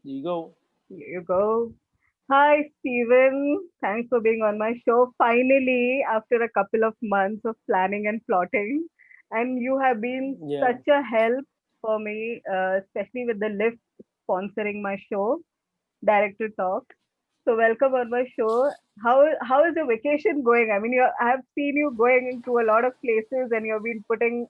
There you go. Here you go. Hi, Steven. Thanks for being on my show. Finally, after a couple of months of planning and plotting, and you have been Yeah. such a help for me, especially with the lift sponsoring my show, Director Talk. So, welcome on my show. How is your vacation going? I mean, I have seen you going into a lot of places, and you've been putting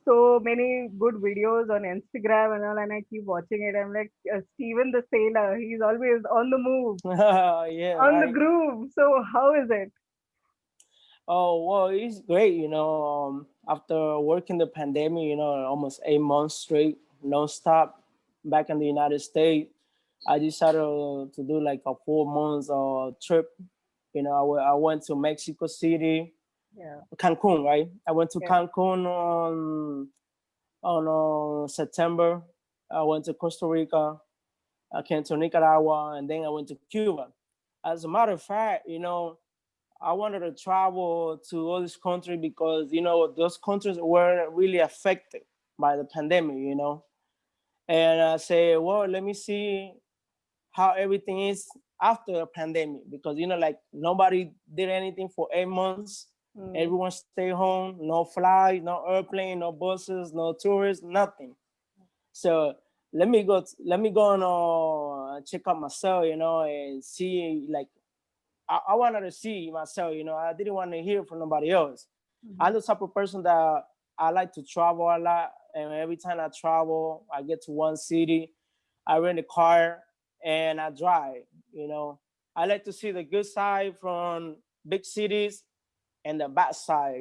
so many good videos on Instagram and all, and I keep watching it. I'm like, Steven the Sailor. He's always on the move, Yeah, on the right. groove. So how is it? Oh, well, it's great, after working the pandemic, almost 8 months straight, non-stop back in the United States, I decided to do like a 4 months trip. I went to Mexico City, Yeah, Cancun, right? I went to yeah. Cancun on September. I went to Costa Rica. I came to Nicaragua, and then I went to Cuba. As a matter of fact, I wanted to travel to all these countries because those countries were really affected by the pandemic. And I say, well, let me see how everything is after the pandemic because like nobody did anything for 8 months. Mm, Everyone stayed home, no flight, no airplane, no buses, no tourists, nothing. So let me go and check out myself, and see like I wanted to see myself, I didn't want to hear from nobody else. I'm mhm. the type of person that I like to travel a lot, and every time I travel, I get to one city, I rent a car, and I drive. You know, I like to see the good side from big cities and the bad side.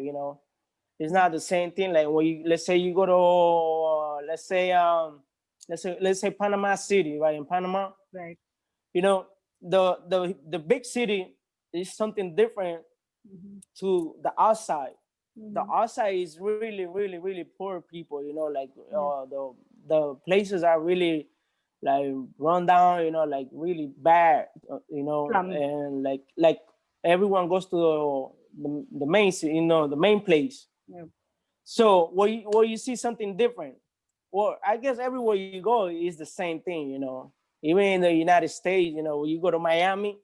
It's not the same thing. Like when you let's say you go to let's say Panama City, right? In Panama, Right. you know, the big city is something different Mhm, to the outside. The mhm. outside is really, really, really poor people. Like Yeah. the places are really like run down. Like really bad. Slums. And like everyone goes to the main city. The main place. Yeah. So where you see something different. Well, I guess everywhere you go is the same thing. Even in the United States. When you go to Miami,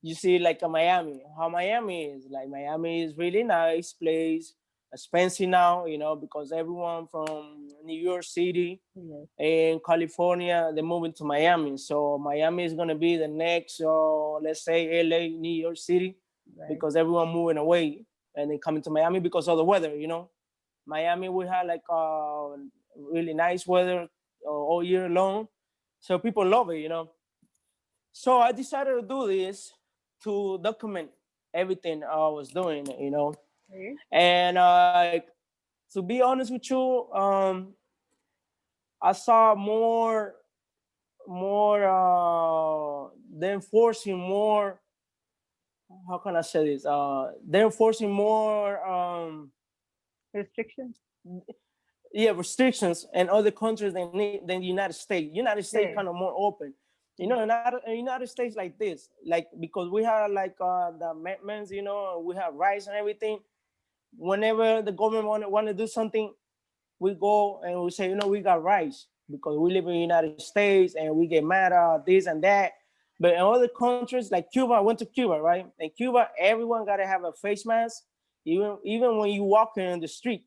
you see like a Miami. How Miami is like Miami is really nice place, expensive now. Because everyone from New York City Yes. and California they're moving to Miami. So Miami is gonna be the next, let's say LA, New York City, Right. because everyone moving away and then coming to Miami because of the weather. Miami, we had like really nice weather all year long, so people love it. So I decided to do this to document everything I was doing. Okay. And to be honest with you, I saw more they're enforcing more. How can I say this? They're enforcing more. Restrictions. Yeah, restrictions in other countries than the United States. United States Yeah. kind of more open. Yeah. In United States like this, like because we have like the amendments, we have rights and everything. Whenever the government want to do something, we go and we say, we got rights because we live in the United States and we get mad at this and that. But in other countries like Cuba, I went to Cuba, right? In Cuba, everyone gotta have a face mask, even when you walk in the street.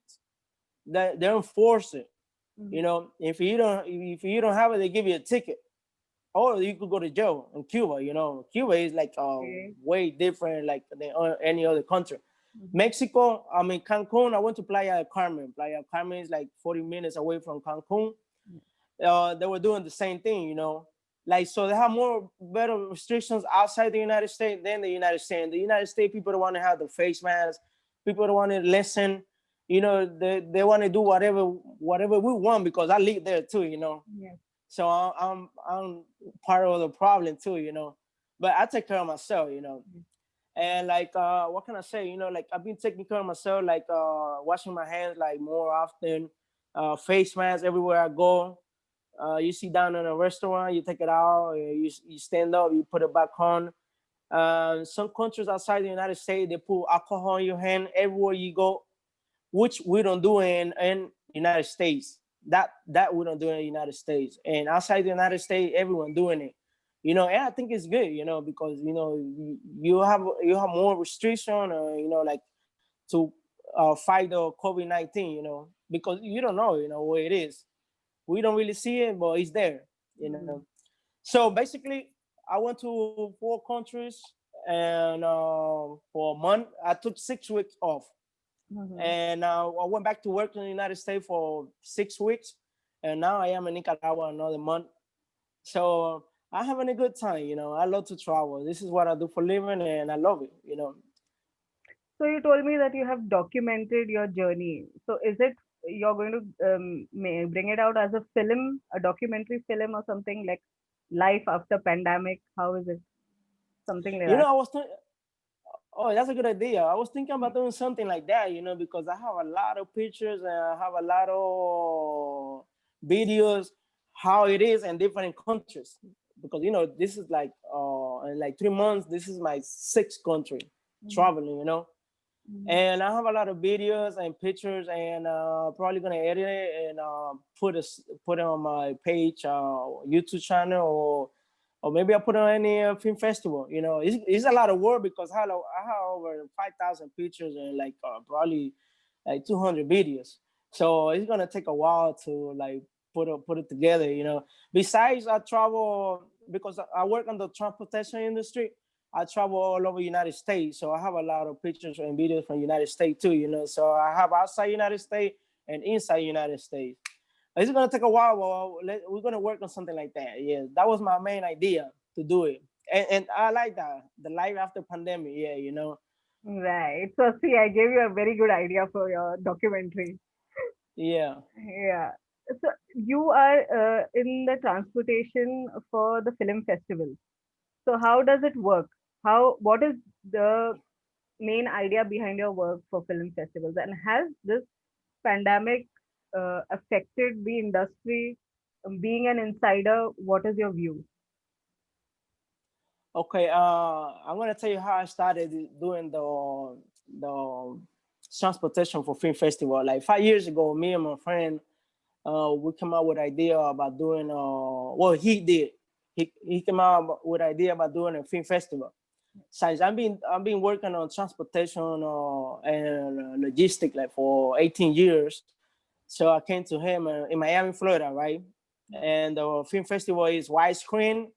That they enforce it. Mhm. If you don't have it, they give you a ticket, or you could go to jail in Cuba. Cuba is like Okay. way different like than any other country. Mhm. Mexico, I mean Cancun. I went to Playa del Carmen. Playa del Carmen is like 40 minutes away from Cancun. They were doing the same thing. Like so they have more better restrictions outside the United States than the United States. In the United States, people don't want to have the face mask. People don't want to listen. They want to do whatever we want because I live there too. Yes. So I'm part of the problem too. But I take care of myself. Yes. And like what can I say? Like I've been taking care of myself, like washing my hands like more often, face mask everywhere I go. You sit down in a restaurant, you take it out, you stand up, you put it back on. Some countries outside the United States, they put alcohol in your hand everywhere you go, which we don't do in United States. that we don't do in the United States. And outside the United States, everyone doing it. And I think it's good, because you have more restriction, like to fight the COVID-19, because you don't know, where it is. We don't really see it, but it's there, you know. Mhm. So basically, I went to 4 countries, and for a month, I took 6 weeks off, Mhm. and I went back to work in the United States for 6 weeks, and now I am in Nicaragua another month. So I'm having a good time. I love to travel. This is what I do for living, and I love it. So you told me that you have documented your journey. So is it you're going to bring it out as a film, a documentary film or something like life after pandemic? How is it? Something like that. I was oh, that's a good idea. I was thinking about doing something like that, because I have a lot of pictures and I have a lot of videos how it is in different countries. Because this is like in like 3 months, this is my sixth country Mhm. traveling. Mhm. And I have a lot of videos and pictures, and probably gonna edit it and put it on my page, YouTube channel, or maybe I put it on any film festival. It's a lot of work because I have over 5,000 pictures and like probably like 200 videos. So it's gonna take a while to like put it together. Besides, I travel because I work in the transportation industry. I travel all over the United States, so I have a lot of pictures and videos from United States too. So I have outside United States and inside United States. It's gonna take a while, but we're gonna work on something like that. Yeah, that was my main idea to do it, and I like that the life after pandemic. Yeah. Right. So see, I gave you a very good idea for your documentary. Yeah. Yeah. So you are in the transportation for the film festival. So how does it work? What is the main idea behind your work for film festivals? And has this pandemic affected the industry? Being an insider, what is your view? Okay. I'm gonna tell you how I started doing the transportation for film festival. Like 5 years ago, me and my friend we came up with idea about doing well he did he came out with idea about doing a film festival. Since I've been working on transportation and logistics like for 18 years. So I came to him in Miami, Florida, right? And the film festival is widescreen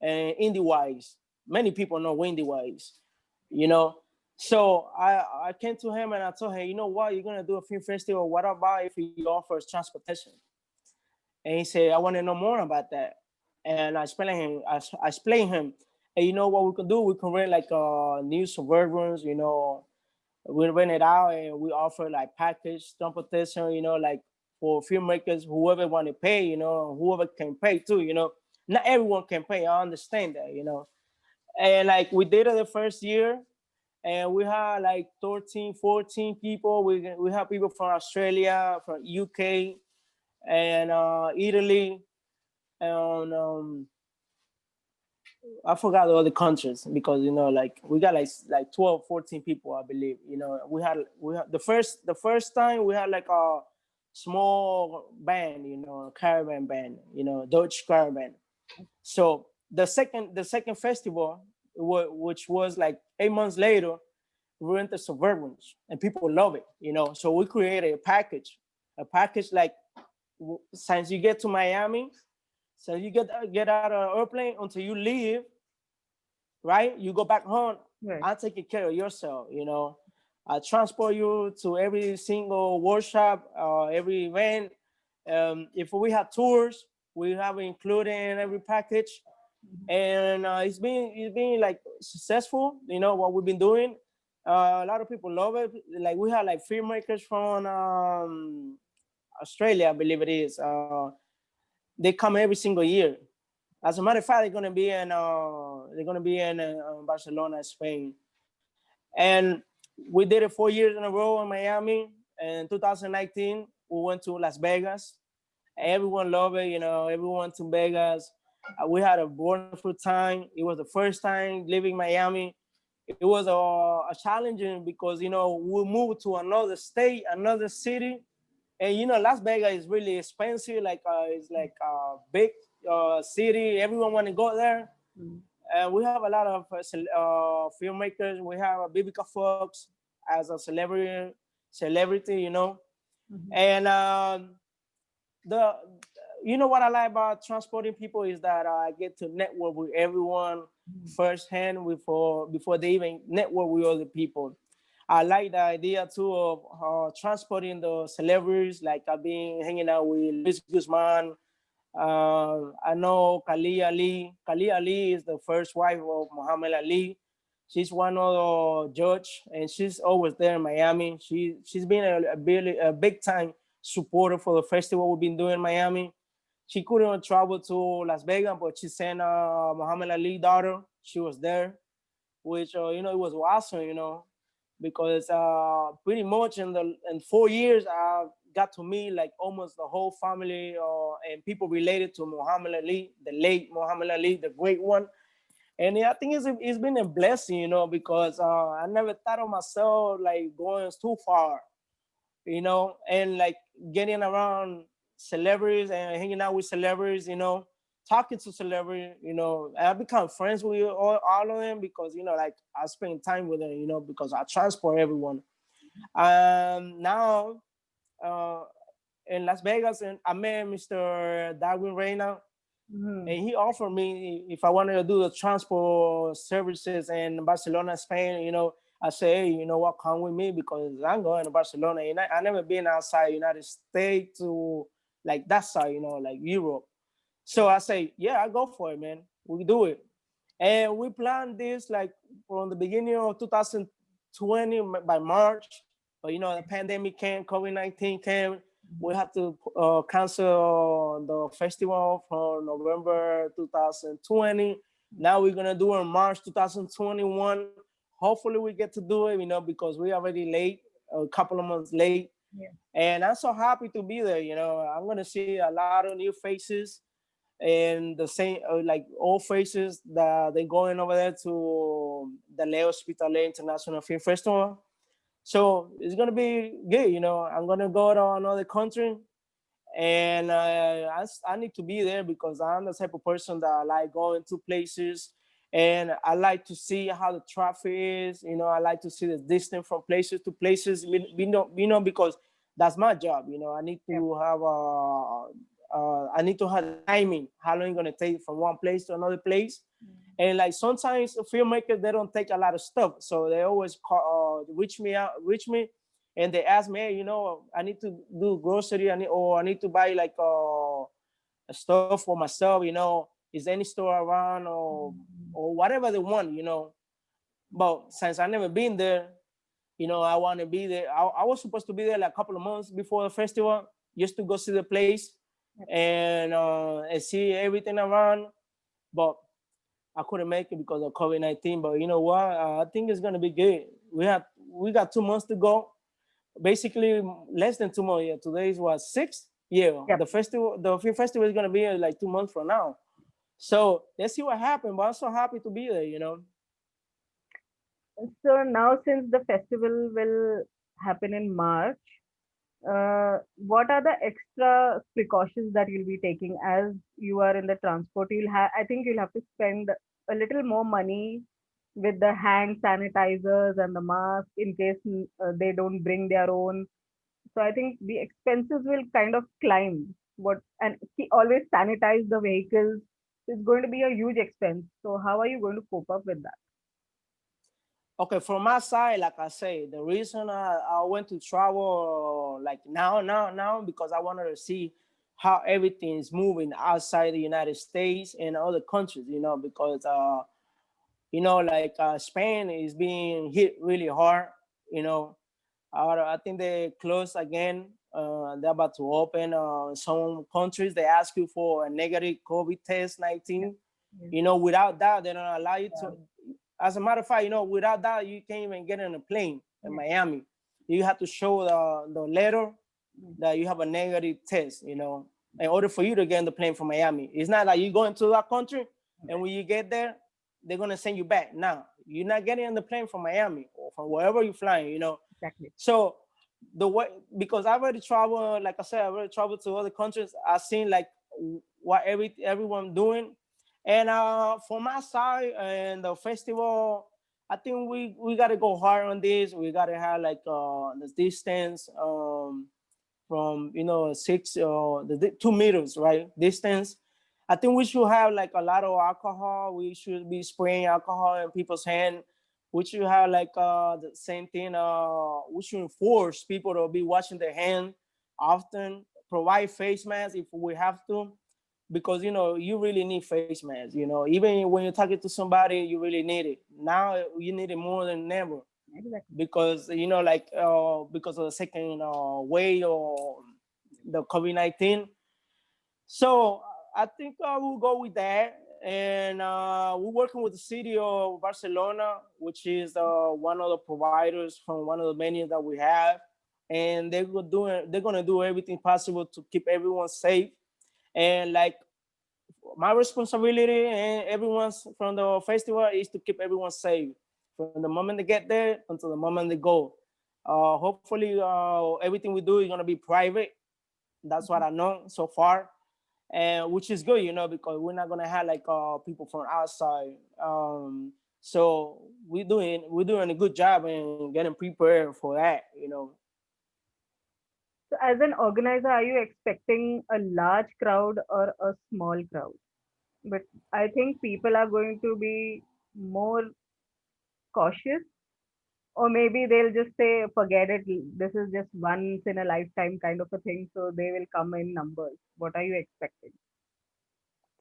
and indie wise. Many people know indie wise, you know. So I came to him and I told him, you know what, you're gonna do a film festival. What about if he offers transportation? And he said, I want to know more about that. And I explained him, and you know what we can do? We can rent like new suburbans, we rent it out and we offer like package transportation, like for filmmakers, whoever want to pay, whoever can pay too, Not everyone can pay. I understand that. And like we did it the first year, and we had like 13, 14 people. We have people from Australia, from UK, and Italy, and I forgot the other countries because like we got like 12, 14 people, I believe. We had the first time we had like a small band, a caravan band, Dutch caravan. So the second festival, which was like 8 months later, we went to Suburbans and people love it. So we created a package like since you get to Miami, so you get out of airplane until you leave, right? You go back home. Right. I'm taking care of yourself. I transport you to every single workshop, every event. If we have tours, we have included in every package, and it's been like successful. What we've been doing. A lot of people love it. Like we have like filmmakers from Australia, I believe it is. They come every single year. As a matter of fact, they're gonna be in Barcelona, Spain, and we did it 4 years in a row in Miami. In 2019, we went to Las Vegas. Everyone loved it. Everyone to Vegas. We had a wonderful time. It was the first time living in Miami. It was a challenging because we moved to another state, another city, And Las Vegas is really expensive. Like it's like a big city. Everyone want to go there. Mm. And we have a lot of filmmakers. We have Bibica Fox as a celebrity. Mhm. And the what I like about transporting people is that I get to network with everyone Mhm. firsthand before they even network with other people. I like the idea too of transporting the celebrities. Like I've been hanging out with Luis Guzman. I know Kali Ali. Kali Ali is the first wife of Muhammad Ali. She's one of the judge, and she's always there in Miami. She's been a big time supporter for the festival we've been doing in Miami. She couldn't travel to Las Vegas, but she sent Muhammad Ali daughter. She was there, which it was awesome. Because pretty much in 4 years I got to meet like almost the whole family and people related to Muhammad Ali, the late Muhammad Ali, the great one. And yeah, I think it's been a blessing, because I never thought of myself like going too far, and like getting around celebrities and hanging out with celebrities, talking to celebrities, I become friends with all of them because, like I spend time with them, because I transport everyone. Now, uh, in Las Vegas, and I met Mr. Darwin Reina, Mhm. and he offered me if I wanted to do the transport services in Barcelona, Spain. I say, hey, you know what, come with me because I'm going to Barcelona. And I never been outside United States to like that side, like Europe. So I say, yeah, I go for it, man. We do it. And we planned this like from the beginning of 2020 by March. But the pandemic came, COVID-19 came. We Mhm. had to cancel the festival from November 2020. Now we're gonna do it in March 2021. Hopefully we get to do it, because we're already late, a couple of months late. Yeah. And I'm so happy to be there. I'm gonna see a lot of new faces and the same like old faces that they going over there to the Leo Hospitalet International Film Festival. So it's gonna be good. I'm gonna go to another country, and I need to be there because I'm the type of person that I like going to places, and I like to see how the traffic is. I like to see the distance from places to places. Because that's my job. I need Yep. to have I need to have the timing. How long it's gonna take from one place to another place. And like sometimes filmmakers they don't take a lot of stuff, so they always reach me, and they ask me, hey, I need to do grocery, or I need to buy like stuff for myself. Is any store around, Mhm. or whatever they want. But since I never been there, I want to be there. I was supposed to be there like a couple of months before the festival just to go see the place Yep. and see everything around, but I couldn't make it because of COVID-19. But you know what? I think it's gonna be good. We got 2 months to go. Basically, less than 2 months. Yeah, today is what, 6? Yeah, Yep. the film festival is gonna be like 2 months from now. So let's see what happens. But I'm so happy to be there. So now, since the festival will happen in March, what are the extra precautions that you'll be taking as you are in the transport? I think you'll have to spend a little more money with the hand sanitizers and the mask in case they don't bring their own. So I think the expenses will kind of climb. Always sanitize the vehicles. It's going to be a huge expense. So how are you going to cope up with that? Okay, from my side, like I say, the reason I went to travel like now, because I wanted to see how everything is moving outside the United States and other countries, because like Spain is being hit really hard. You know, I think they closed again. They're about to open. Some countries they ask you for a negative COVID test Yeah. 19. Yeah. Without that, they don't allow you Yeah. to. As a matter of fact, without that, you can't even get on a plane in Yeah. Miami. You have to show the letter Mm. that you have a negative test. In order for you to get on the plane from Miami. It's not like you go into that country and when you get there, they're gonna send you back. Now you're not getting on the plane from Miami or from wherever you're flying. Exactly. So the way, because I already traveled, like I said, I already traveled to other countries. I seen like what everyone doing, and for my side and the festival, I think we gotta go hard on this. We gotta have like the distance from, you know, 2 meters, right, distance. I think we should have like a lot of alcohol. We should be spraying alcohol in people's hand. We should have like the same thing. We should force people to be washing their hand often. Provide face masks if we have to, because you know you really need face masks. You know, even when you're talking to somebody, you really need it. Now you need it more than ever, Exactly. because you know, like because of the second wave or the COVID-19. So I think we'll go with that. And we're working with the city of Barcelona, which is one of the providers from one of the menus that we have, and they're gonna do everything possible to keep everyone safe. And like my responsibility and everyone's from the festival is to keep everyone safe from the moment they get there until the moment they go. Hopefully, everything we do is gonna be private. That's what I know so far, and which is good, you know, because we're not gonna have like people from outside. So we're doing a good job in getting prepared for that, you know. So, as an organizer, are you expecting a large crowd or a small crowd? But I think people are going to be more cautious, or maybe they'll just say, forget it, this is just once in a lifetime kind of a thing, so they will come in numbers. What are you expecting?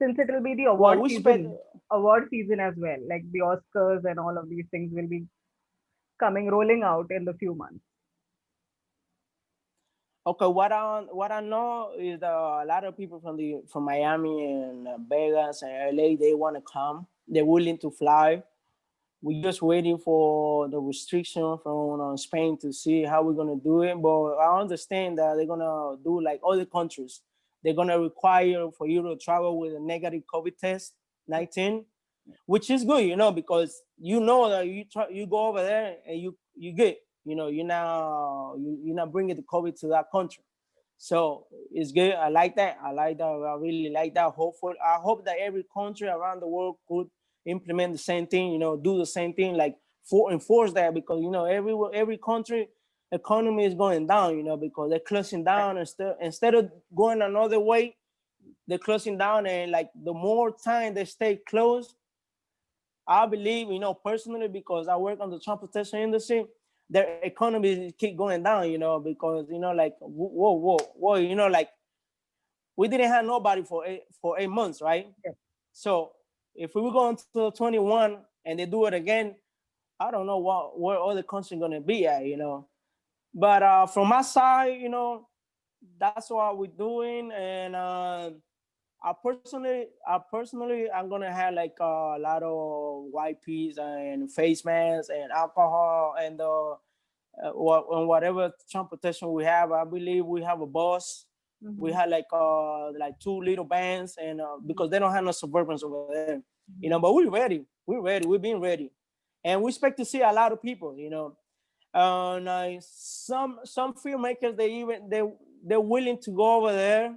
Since it will be the Well, we expect. award season as well, like the Oscars and all of these things will be coming rolling out in the few months. Okay, what I know is a lot of people from Miami and Vegas and LA, they want to come. They're willing to fly. We're just waiting for the restriction from Spain to see how we're gonna do it. But I understand that they're gonna do like other countries. They're gonna require for you to travel with a negative COVID test Yeah, 19, yeah, which is good, you know, because you know that you go over there and you get, you know, you're not bringing the COVID to that country. So it's good. I like that. I like that. I really like that. I hope that every country around the world could implement the same thing. You know, do the same thing, like for enforce that, because you know every country economy is going down. You know, because they're closing down instead of going another way, they're closing down, and like the more time they stay closed, I believe, you know, personally, because I work on the transportation industry, their economy keep going down, you know, because, you know, like, whoa, you know, like we didn't have nobody for 8 months, right? yeah. So if we were going to 21 and they do it again, I don't know where other country gonna be at, you know. But from my side, you know, that's what we're doing, and I'm gonna have like a lot of wipes and face masks and alcohol and and whatever transportation we have. I believe we have a bus. We Mm-hmm. had like two little bands, and because they don't have no suburbans over there, you know. Mm-hmm. But we're ready. We're ready. We've been ready, and we expect to see a lot of people. You know, and some filmmakers they're willing to go over there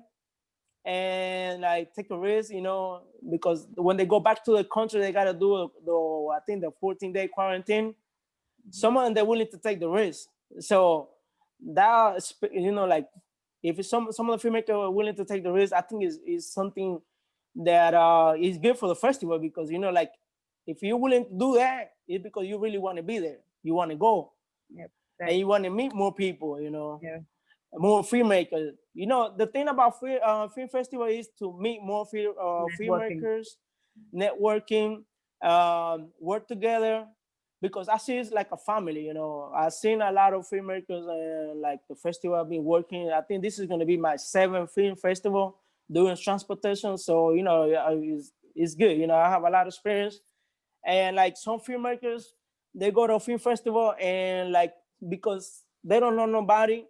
and like take a risk, you know, because when they go back to the country, they gotta do I think the 14-day quarantine. Some of them they're willing to take the risk. So that, you know, like if it's some of the filmmakers are willing to take the risk, I think is something that is good for the festival, because you know, like if you're willing to do that, it's because you really want to be there. You want to go Yep. and Right. you want to meet more people, you know, Yeah. more filmmakers. You know, the thing about film festival is to meet more Networking. filmmakers, networking, work together. Because I see it's like a family. You know, I've seen a lot of filmmakers and like the festival I've been working. I think this is going to be my seventh film festival doing transportation. So you know, it's good. You know, I have a lot of experience, and like some filmmakers, they go to a film festival and like because they don't know nobody,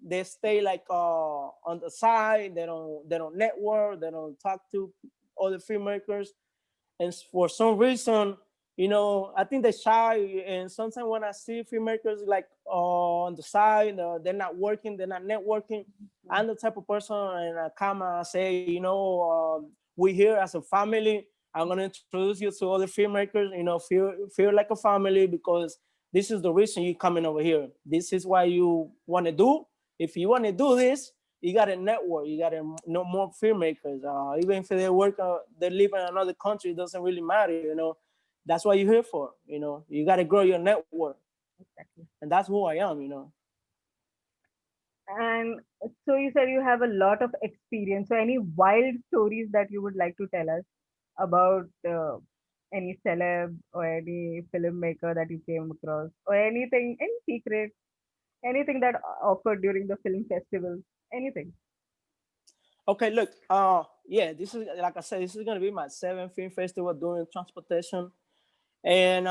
they stay like on the side. They don't network. They don't talk to other filmmakers, and for some reason I think they're shy, and sometimes when I see filmmakers like on the side, they're not working, they're not networking. I'm the type of person, and I come and say, we're here as a family. I'm gonna introduce you to other filmmakers. Feel like a family because this is the reason you're coming over here. This is what you want to do. If you want to do this, you got to network. You got to know more filmmakers. Even if they work, they live in another country, it doesn't really matter. That's what you're here for. You got to grow your network, Exactly. and that's who I am. And so you said you have a lot of experience. So any wild stories that you would like to tell us about any celeb or any filmmaker that you came across, or anything, any secret, anything that occurred during the film festival, anything. Okay, look, yeah, this is like I said, this is gonna be my seventh film festival doing transportation, and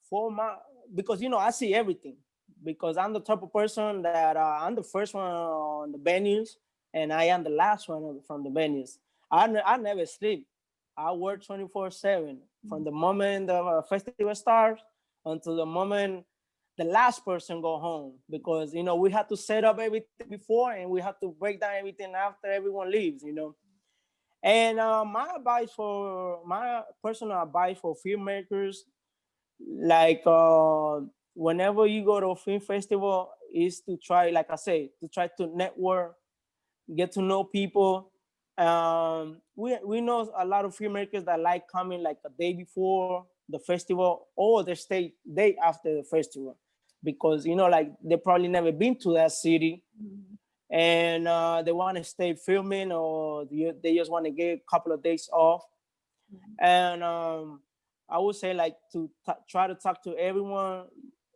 for my because I see everything because I'm the type of person that I'm the first one on the venues and I am the last one from the venues. I never sleep. I work 24/7 from the moment the festival starts until the moment the last person go home because we have to set up everything before and we have to break down everything after everyone leaves. And my personal advice for filmmakers, like whenever you go to a film festival, is to try, like I say, to try to network, get to know people. We know a lot of filmmakers that like coming like a day before the festival or they stay day after the festival because like they probably never been to that city Mhm. and they want to stay filming or they just want to get a couple of days off. And I would say like to try to talk to everyone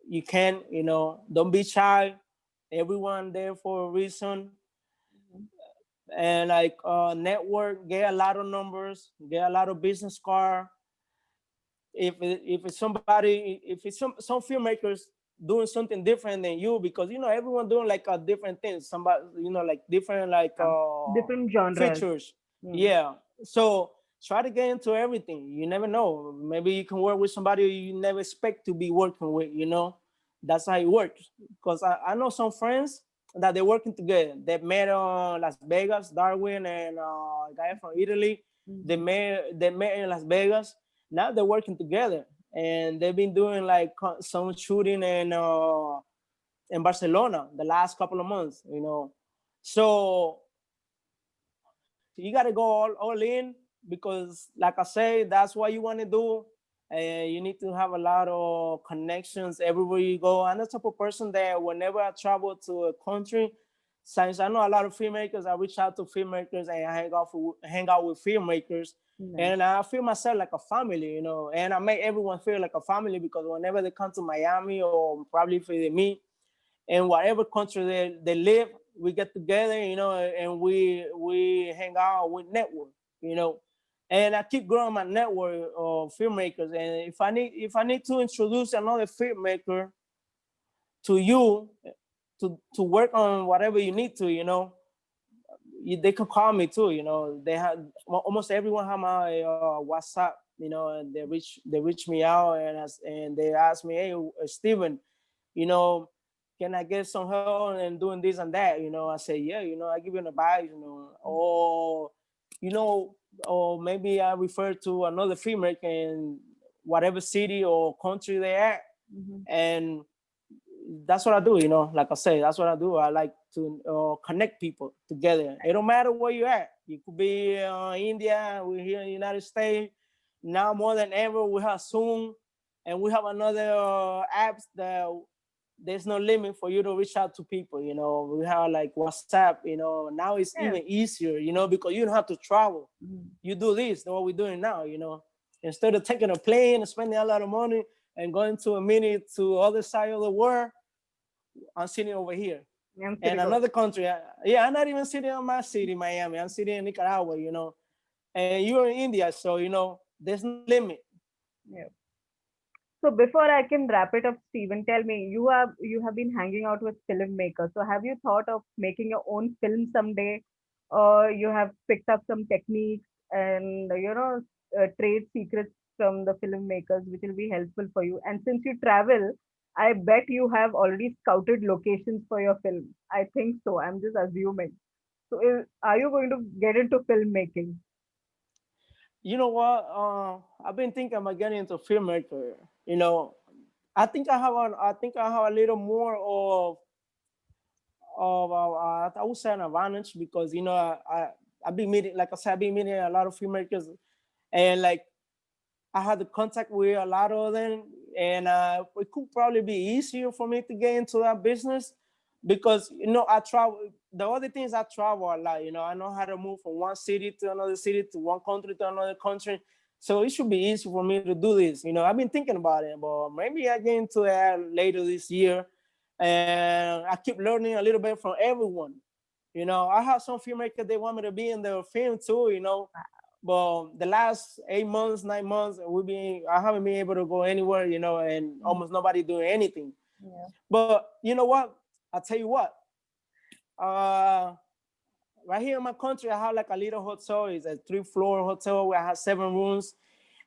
you can. Don't be shy. Everyone there for a reason. And like network, get a lot of numbers, get a lot of business card. If it's somebody, if it's some filmmakers doing something different than you, because everyone doing like different things. Somebody, like different like Yeah. Different genres. features. Mm. Yeah. So try to get into everything. You never know. Maybe you can work with somebody you never expect to be working with. That's how it works. Because I know some friends that they're working together. They met on Las Vegas, Darwin, and a guy from Italy. They Mhm. met in Las Vegas. Now they're working together, and they've been doing like some shooting in Barcelona the last couple of months. So you got to go all in because, like I say, that's what you want to do. And you need to have a lot of connections everywhere you go. I'm the type of person that whenever I travel to a country, since I know a lot of filmmakers, I reach out to filmmakers and I hang out with filmmakers. Nice. And I feel myself like a family. And I make everyone feel like a family because whenever they come to Miami or probably if they meet, in whatever country they live, we get together, and we hang out, we network. And I keep growing my network of filmmakers. And if I need to introduce another filmmaker to you to work on whatever you need to, they can call me too. They have almost everyone have my WhatsApp, and they reach me out and they ask me, hey, Steven, you know, can I get some help and doing this and that? I say, yeah, I give you an advice, you know, or maybe I refer to another filmmaker in whatever city or country they at, Mhm. and that's what I do. Like I say, that's what I do. I like to connect people together. It don't matter where you at. You could be India. We're here in the United States now more than ever. We have Zoom, and we have another apps that there's no limit for you to reach out to people. We have like WhatsApp. Now it's even Yes. easier. Because you don't have to travel. Mhm. You do this, what we're doing now. Instead of taking a plane and spending a lot of money and going to a minute to the other side of the world, I'm sitting over here. I'm And sitting over. another country, yeah, I'm not even sitting in my city, Miami. I'm sitting in Nicaragua. And you're in India, so there's no limit. Yeah. So before I can wrap it up, Stephen, tell me, you have been hanging out with filmmakers. So have you thought of making your own film someday, or you have picked up some techniques and trade secrets from the filmmakers, which will be helpful for you. And since you travel, I bet you have already scouted locations for your film. I think so. I'm just assuming. So, are you going to get into filmmaking? You know what? I've been thinking about getting into filmmaker. You know, I think I have a little more of I would say an advantage because you know I've been meeting, like I said, I've been meeting a lot of filmmakers, and like I had the contact with a lot of them, and it could probably be easier for me to get into that business because you know I travel. The other thing is I travel a lot. You know, I know how to move from one city to another city to one country to another country. So it should be easy for me to do this. You know, I've been thinking about it, but maybe I get into it later this year, and I keep learning a little bit from everyone. You know, I have some filmmakers they want me to be in their film too. You know, but the last 8 months, 9 months, I haven't been able to go anywhere, you know, and Mm. almost nobody doing anything. Yeah. But you know what? I'll tell you what. Uh, right here in my country, I have like a little hotel. It's a 3-floor hotel where I have 7 rooms.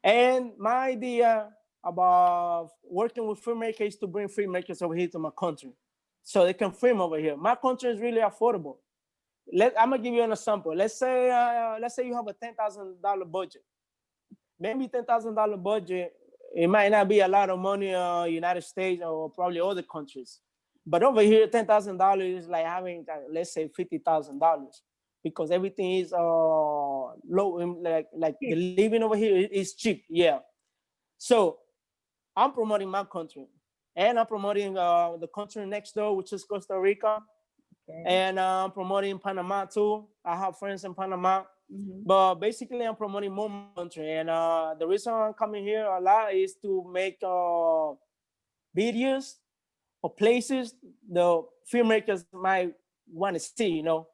And my idea about working with filmmakers is to bring filmmakers over here to my country, so they can film over here. My country is really affordable. I'm gonna give you an example. Let's say you have a $10,000 budget. Maybe $10,000 budget, it might not be a lot of money United States or probably other countries. But over here, $10,000 is like having, let's say, $50,000 because everything is low, like the Cheap. living over here is cheap. Yeah. So I'm promoting my country, and I'm promoting the country next door, which is Costa Rica, Okay. and I'm promoting Panama too. I have friends in Panama, Hmm. but basically I'm promoting more my country. And the reason I'm coming here a lot is to make videos of places the filmmakers might want to see, you know,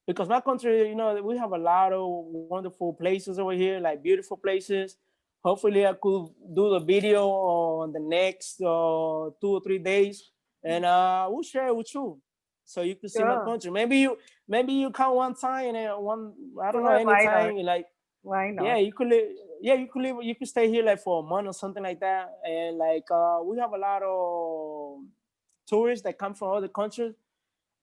because my country, you know, we have a lot of wonderful places over here, like beautiful places. Hopefully I could do the video on the next 2 or 3 days, and we'll share it with you so you can see my Sure. country. Maybe you come one time, and one, I don't know, Sure. Why not? anytime, like, Why yeah, not? you could live. Yeah, you could stay here like for a month or something like that. And like we have a lot of tourists that come from other countries,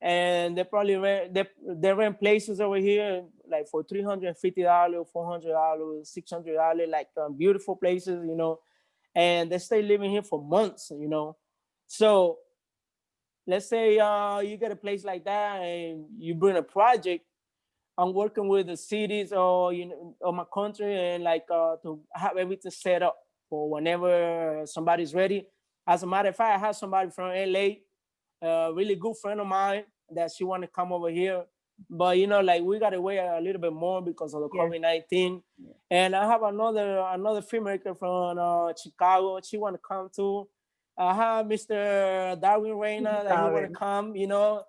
and they rent places over here like for $350, $400, $600, like beautiful places, you know, and they stay living here for months, you know. So let's say you get a place like that and you bring a project. I'm working with the cities or you know of my country, and like to have everything set up for whenever somebody's ready. As a matter of fact, I have somebody from LA, a really good friend of mine, that she want to come over here, but you know, like we gotta wait a little bit more because of the Yes. COVID-19. Yes. And I have another filmmaker from Chicago. She want to come too. I have Mr. Darwin Reina that he want to Darwin. come. You know,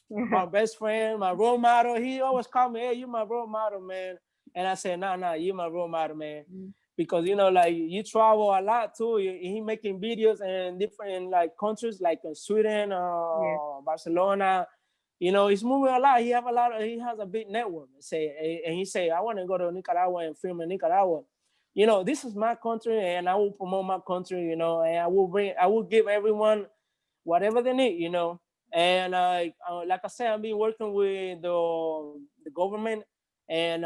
my best friend, my role model. He always call me, "Hey, you my role model, man." And I said, "Nah, nah, you my role model, man." Mm. Because you know, like you travel a lot too. He making videos in different like countries, like Sweden, Yes. Barcelona. You know, he's moving a lot. He has a big network. Say, and he say, "I want to go to Nicaragua and film in Nicaragua." You know, this is my country, and I will promote my country. You know, and I will give everyone whatever they need, you know. And like I said, I've been working with the government, and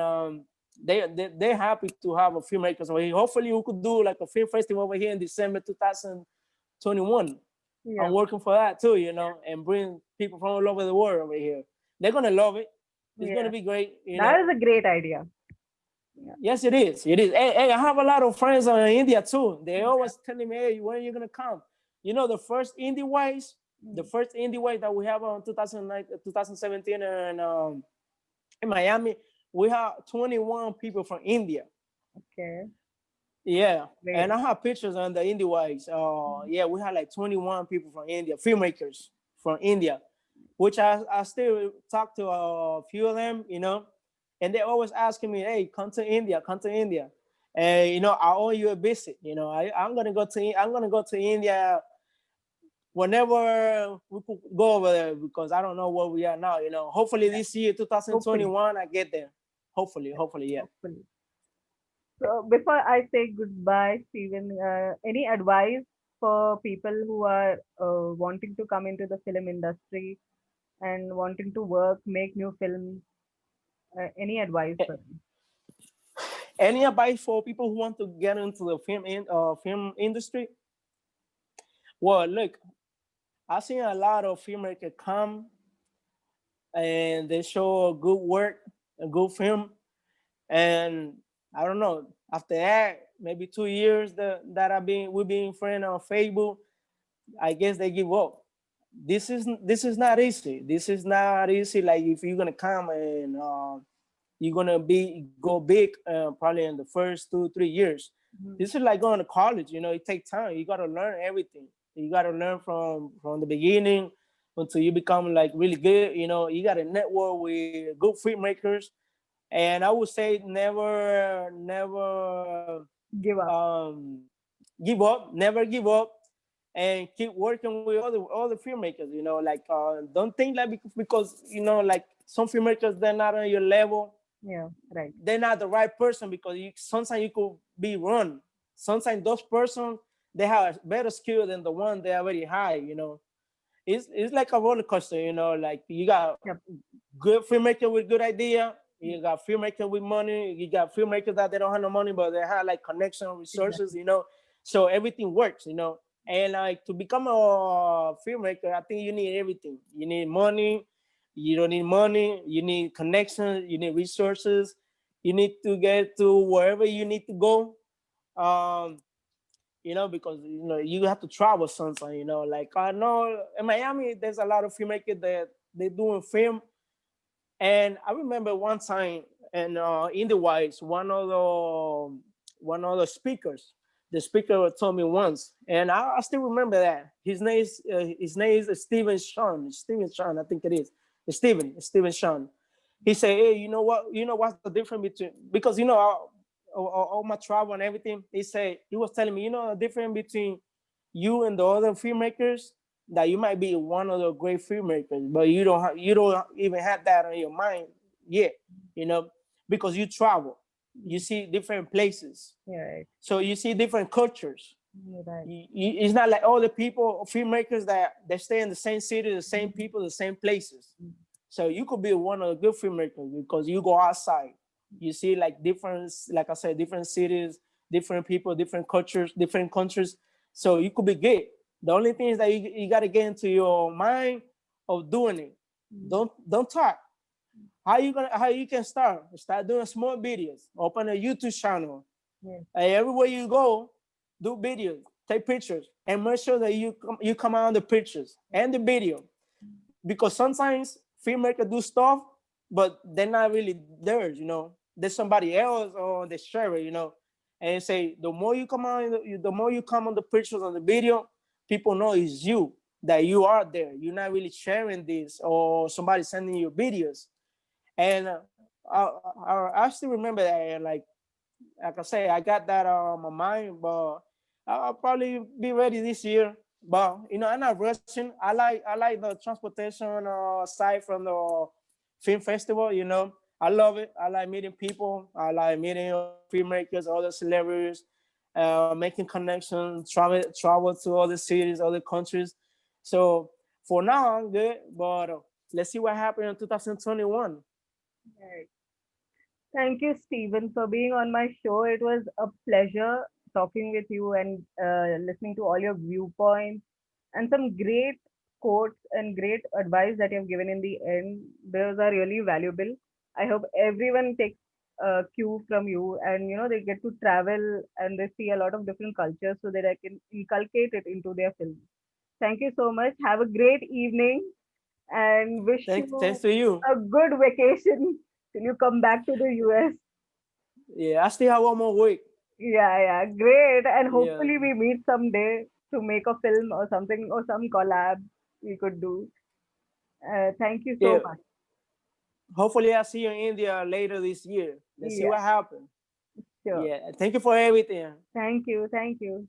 they're happy to have a filmmakers over here. Hopefully, we could do like a film festival over here in December 2021. I'm Yeah. working for that too, you know, and bring people from all over the world over here. They're gonna love it. It's gonna Yeah. be great, you That know. is a great idea. Yeah. Yes, it is. It is. Hey, I have a lot of friends in India too. They Yeah. always telling me, "Hey, when are you gonna come?" You know, the Mm. first indie wise that we have on 2017 and in Miami, we have 21 people from India. Okay. Yeah, and Great. I have pictures on the indie wise. Mm. Yeah, we had like 21 people from India, filmmakers from India, which I still talk to a few of them, you know, and they're always asking me, "Hey, come to India," and you know, I owe you a visit. You know, I'm gonna go to India whenever we could go over there because I don't know where we are now. You know, hopefully Yeah. this year, Hopefully. 2021, I get there. Hopefully, Yeah. hopefully, yeah. Hopefully. So before I say goodbye, Steven, any advice for people who are wanting to come into the film industry and wanting to work, make new films? Any advice for them? Any advice for people who want to get into the film industry? Well, look, I've seen a lot of filmmakers come and they show good work, a good film, and I don't know. After that, maybe 2 years that we've been friends on Facebook, I guess they give up. This is not easy. This is not easy. Like if you're gonna come and you're gonna be go big probably in the first 2 3 years. Mhm. This is like going to college. It takes time. You gotta learn everything. You gotta learn from the beginning until you become like really good. You gotta network with good filmmakers, and I would say never Give up. give up, never give up, and keep working with other filmmakers. Like don't think like because like some filmmakers they're not on your level, Yeah, right. they're not the right person because sometimes you could be wrong. Sometimes those persons they have a better skill than the one they already high. It's like a roller coaster. Like you got Yep. good filmmaker with good idea. You got filmmaker with money. You got filmmakers that they don't have no money, but they have like connection resources. Exactly. So everything works. And like to become a filmmaker, I think you need everything. You need money. You don't need money. You need connections. You need resources. You need to get to wherever you need to go. Um, because you have to travel sometimes. Like I know in Miami, there's a lot of filmmakers that they doing film, and I remember one time, and in the Whites, one of the speakers, the speaker told me once, and I still remember that his name is Steven Sean, I think it is Steven Sean. He said, "Hey, you know what? You know what's the difference between because all my travel and everything." He was telling me, the difference between you and the other filmmakers that you might be one of the great filmmakers, but you don't even have that on your mind yet, you know, because you travel, you see different places, Yeah, right. so you see different cultures. Yeah, right. It's not like all the people filmmakers that they stay in the same city, the same people, the same places. So you could be one of the good filmmakers because you go outside. You see like different, like I said, different cities, different people, different cultures, different countries. So you could be good. The only thing is that you got to get into your mind of doing it. Don't talk. How you can start doing small videos, open a YouTube channel, Yeah. and everywhere you go, do videos, take pictures, and make sure that you come out on the pictures and the video, because sometimes filmmakers do stuff, but they're not really theirs. There's somebody else or they share it. And say the more you come on, the more you come on the pictures on the video, people know it's you, that you are there. You're not really sharing this or somebody sending you videos. And I still remember that. Like I say, I got that on my mind, but I'll probably be ready this year. But I'm not rushing. I like the transportation side from the film festival. I love it. I like meeting people. I like meeting other filmmakers, other celebrities, making connections, travel to other cities, other countries. So for now, I'm good. But let's see what happens in 2021. Right. Thank you, Stephen, for being on my show. It was a pleasure talking with you and listening to all your viewpoints and some great quotes and great advice that you have given in the end. Those are really valuable. I hope everyone takes cue from you and they get to travel and they see a lot of different cultures so that I can inculcate it into their film. Thank you so much. Have a great evening and wish Thanks you to you. a good vacation till you come back to the US. Yeah, I still have one more week. Yeah, yeah, great. And Yeah. hopefully we meet someday to make a film or something or some collab we could do. Thank you so Yeah. much. Hopefully I'll see you in India later this year. Let's see Yeah, what happens. sure. Yeah. Thank you for everything. Thank you. Thank you.